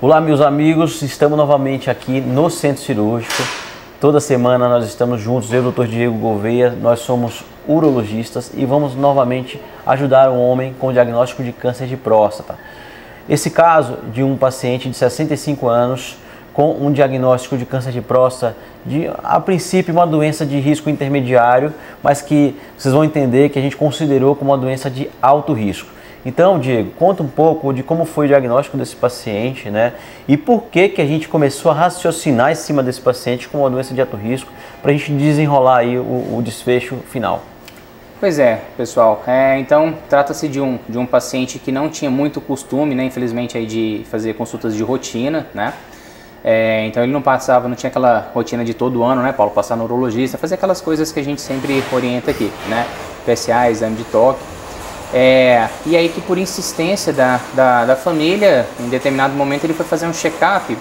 Olá, meus amigos, estamos novamente aqui no Centro Cirúrgico. Toda semana nós estamos juntos, eu e o Dr. Diego Gouveia, nós somos urologistas e vamos novamente ajudar um homem com diagnóstico de câncer de próstata. Esse caso de um paciente de 65 anos com um diagnóstico de câncer de próstata, a princípio uma doença de risco intermediário, mas que vocês vão entender que a gente considerou como uma doença de alto risco. Então, Diego, conta um pouco de como foi o diagnóstico desse paciente, né? E por que a gente começou a raciocinar em cima desse paciente com uma doença de alto risco, para a gente desenrolar aí o desfecho final. Pois é, pessoal. Então, trata-se de um paciente que não tinha muito costume, né, infelizmente, aí de fazer consultas de rotina, né? Então ele não tinha aquela rotina de todo ano, né, Paulo? Passar no urologista, fazer aquelas coisas que a gente sempre orienta aqui, né? PSA, exame de toque. E aí que por insistência da família, em determinado momento ele foi fazer um check-up,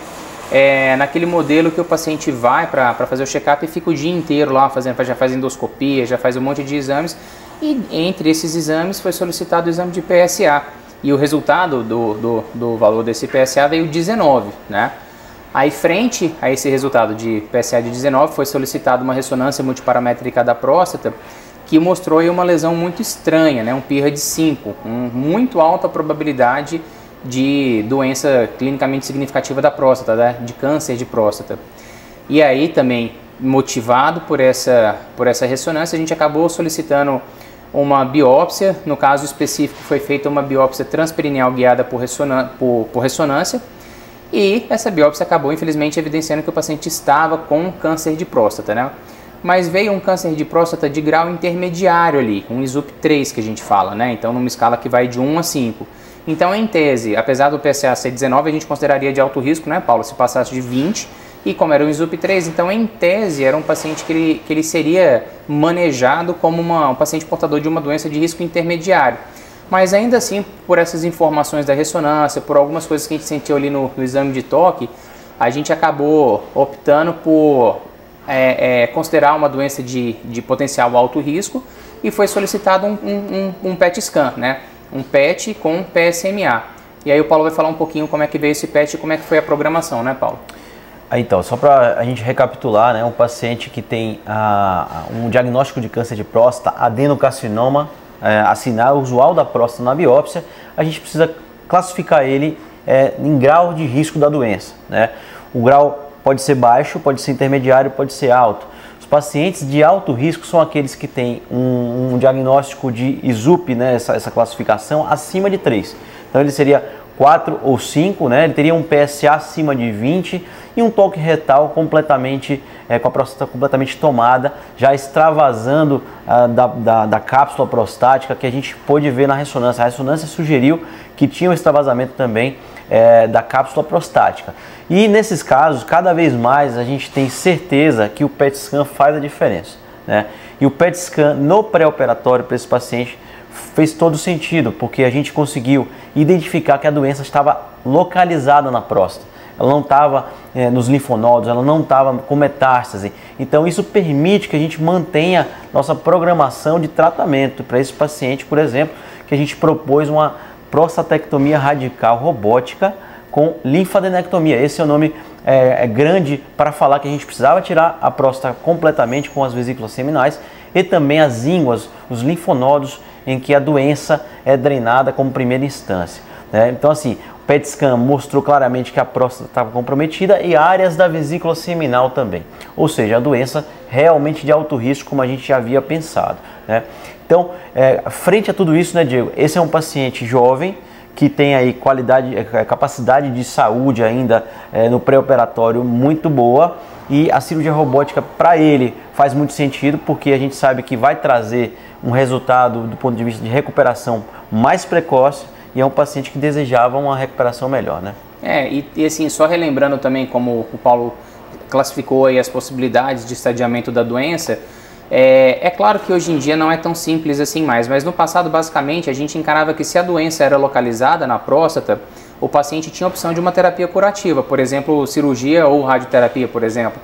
naquele modelo que o paciente vai para fazer o check-up e fica o dia inteiro lá, já faz endoscopia, já faz um monte de exames, e entre esses exames foi solicitado o exame de PSA, e o resultado do valor desse PSA veio 19, né? Aí, frente a esse resultado de PSA de 19, foi solicitada uma ressonância multiparamétrica da próstata, que mostrou aí uma lesão muito estranha, né? Um PIRA de 5, muito alta probabilidade de doença clinicamente significativa da próstata, né? De câncer de próstata. E aí também, motivado por essa ressonância, a gente acabou solicitando uma biópsia. No caso específico foi feita uma biópsia transperineal guiada por ressonância, e essa biópsia acabou infelizmente evidenciando que o paciente estava com câncer de próstata, né? Mas veio um câncer de próstata de grau intermediário ali, um ISUP3 que a gente fala, né? Então numa escala que vai de 1 a 5. Então em tese, apesar do PSA ser 19, a gente consideraria de alto risco, né, Paulo? Se passasse de 20, e como era um ISUP3, então em tese era um paciente que ele seria manejado como um paciente portador de uma doença de risco intermediário. Mas ainda assim, por essas informações da ressonância, por algumas coisas que a gente sentiu ali no exame de toque, a gente acabou optando por considerar uma doença de potencial alto risco, e foi solicitado um PET scan, né? Um PET com PSMA. E aí o Paulo vai falar um pouquinho como é que veio esse PET e como é que foi a programação, né, Paulo? Então, só para a gente recapitular, né, um paciente que tem um diagnóstico de câncer de próstata, adenocarcinoma, assinar usual da próstata na biópsia, a gente precisa classificar ele em grau de risco da doença, né? O grau pode ser baixo, pode ser intermediário, pode ser alto. Os pacientes de alto risco são aqueles que têm um diagnóstico de ISUP, né, essa classificação, acima de 3. Então ele seria 4 ou 5, né? Ele teria um PSA acima de 20 e um toque retal completamente, com a próstata completamente tomada, já extravasando da cápsula prostática, que a gente pôde ver na ressonância. A ressonância sugeriu que tinha um extravasamento também da cápsula prostática. E nesses casos, cada vez mais a gente tem certeza que o PET scan faz a diferença, né? E o PET scan no pré-operatório para esse paciente fez todo sentido, porque a gente conseguiu identificar que a doença estava localizada na próstata. Ela não estava nos linfonodos, ela não estava com metástase. Então isso permite que a gente mantenha nossa programação de tratamento para esse paciente, por exemplo, que a gente propôs uma prostatectomia radical robótica com linfadenectomia. Esse é o nome grande para falar que a gente precisava tirar a próstata completamente com as vesículas seminais e também as ínguas, os linfonodos em que a doença é drenada como primeira instância, né? Então assim, o PET scan mostrou claramente que a próstata estava comprometida e áreas da vesícula seminal também. Ou seja, a doença realmente de alto risco, como a gente já havia pensado, né? Então, frente a tudo isso, né, Diego, esse é um paciente jovem que tem aí capacidade de saúde ainda no pré-operatório muito boa, e a cirurgia robótica para ele faz muito sentido, porque a gente sabe que vai trazer um resultado do ponto de vista de recuperação mais precoce, e é um paciente que desejava uma recuperação melhor, né? E assim, só relembrando também como o Paulo classificou aí as possibilidades de estadiamento da doença, é claro que hoje em dia não é tão simples assim mais, mas no passado basicamente a gente encarava que se a doença era localizada na próstata, o paciente tinha a opção de uma terapia curativa, por exemplo, cirurgia ou radioterapia, por exemplo.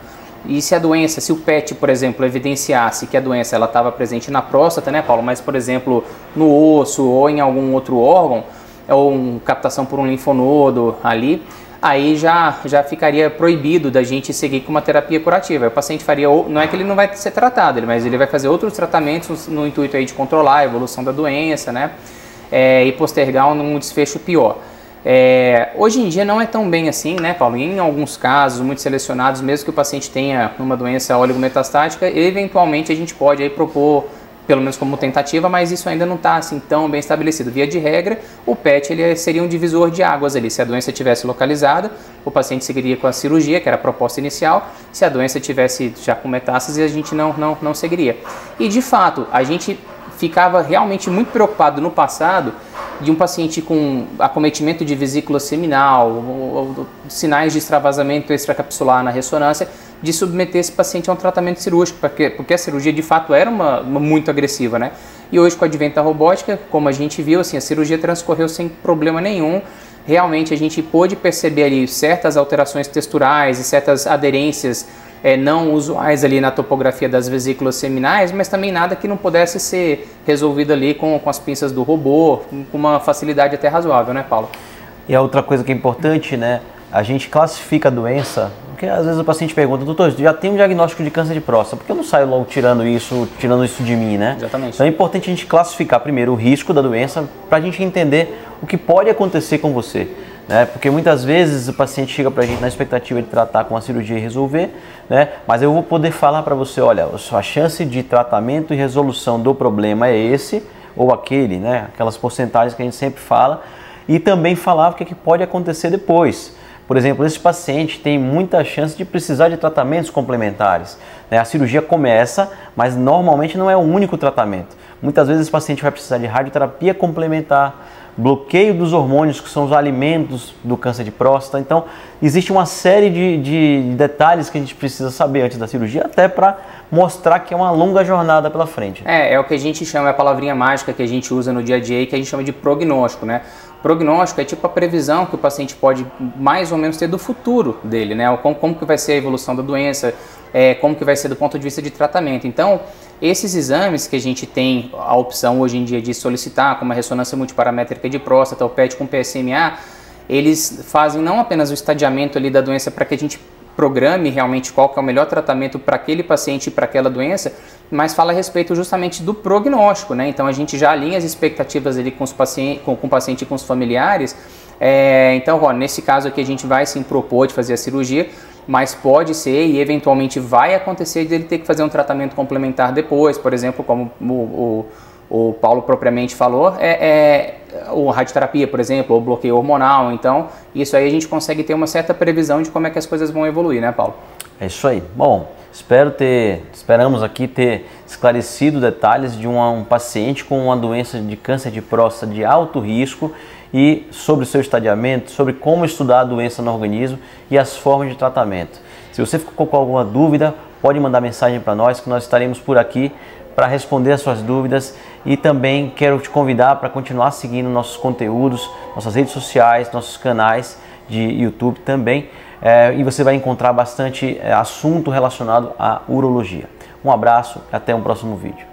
E se a doença, se o PET, por exemplo, evidenciasse que a doença estava presente na próstata, né, Paulo, mas por exemplo no osso ou em algum outro órgão, ou captação por um linfonodo ali, aí já ficaria proibido da gente seguir com uma terapia curativa. O paciente faria, não é que ele não vai ser tratado, mas ele vai fazer outros tratamentos no intuito aí de controlar a evolução da doença, né? E postergar um desfecho pior. Hoje em dia não é tão bem assim, né, Paulo? Em alguns casos, muito selecionados, mesmo que o paciente tenha uma doença oligometastática, eventualmente a gente pode aí propor, pelo menos como tentativa, mas isso ainda não está assim tão bem estabelecido. Via de regra, o PET ele seria um divisor de águas ali. Se a doença tivesse localizada, o paciente seguiria com a cirurgia, que era a proposta inicial. Se a doença tivesse já com metástase, a gente não seguiria. E de fato, a gente ficava realmente muito preocupado no passado de um paciente com acometimento de vesícula seminal, ou sinais de extravasamento extracapsular na ressonância, de submeter esse paciente a um tratamento cirúrgico, porque a cirurgia de fato era uma muito agressiva, né? E hoje com o advento da robótica, como a gente viu, assim, a cirurgia transcorreu sem problema nenhum. Realmente a gente pôde perceber ali certas alterações texturais e certas aderências não usuais ali na topografia das vesículas seminais, mas também nada que não pudesse ser resolvido ali com as pinças do robô, com uma facilidade até razoável, né, Paulo? E a outra coisa que é importante, né, a gente classifica a doença, porque às vezes o paciente pergunta, doutor, já tem um diagnóstico de câncer de próstata, por que eu não saio logo tirando isso de mim, né? Exatamente. Então é importante a gente classificar primeiro o risco da doença, para a gente entender o que pode acontecer com você. Né? Porque muitas vezes o paciente chega para a gente na expectativa de tratar com a cirurgia e resolver, né? Mas eu vou poder falar para você, olha, a sua chance de tratamento e resolução do problema é esse ou aquele, né? Aquelas porcentagens que a gente sempre fala, e também falar o que pode acontecer depois. Por exemplo, esse paciente tem muita chance de precisar de tratamentos complementares, né? A cirurgia começa, mas normalmente não é o único tratamento. Muitas vezes esse paciente vai precisar de radioterapia complementar, bloqueio dos hormônios, que são os alimentos do câncer de próstata. Então, existe uma série de detalhes que a gente precisa saber antes da cirurgia, até para mostrar que é uma longa jornada pela frente. É o que a gente chama, é a palavrinha mágica que a gente usa no dia a dia, que a gente chama de prognóstico, né? Prognóstico é tipo a previsão que o paciente pode mais ou menos ter do futuro dele, né? Como que vai ser a evolução da doença, como que vai ser do ponto de vista de tratamento. Então, esses exames que a gente tem a opção hoje em dia de solicitar, como a ressonância multiparamétrica de próstata, o PET com PSMA, eles fazem não apenas o estadiamento ali da doença para que a gente programe realmente qual que é o melhor tratamento para aquele paciente e para aquela doença, mas fala a respeito justamente do prognóstico, né? Então a gente já alinha as expectativas ali com o paciente e com os familiares. Então, Rony, nesse caso aqui a gente vai sim propor de fazer a cirurgia, mas pode ser e eventualmente vai acontecer de ele ter que fazer um tratamento complementar depois, por exemplo, como o Paulo propriamente falou, ou radioterapia, por exemplo, ou bloqueio hormonal. Então, isso aí a gente consegue ter uma certa previsão de como é que as coisas vão evoluir, né, Paulo? É isso aí. Bom, esperamos aqui ter esclarecido detalhes de um paciente com uma doença de câncer de próstata de alto risco e sobre o seu estadiamento, sobre como estudar a doença no organismo e as formas de tratamento. Se você ficou com alguma dúvida, pode mandar mensagem para nós, que nós estaremos por aqui para responder as suas dúvidas, e também quero te convidar para continuar seguindo nossos conteúdos, nossas redes sociais, nossos canais de YouTube também, e você vai encontrar bastante assunto relacionado à urologia. Um abraço e até um próximo vídeo.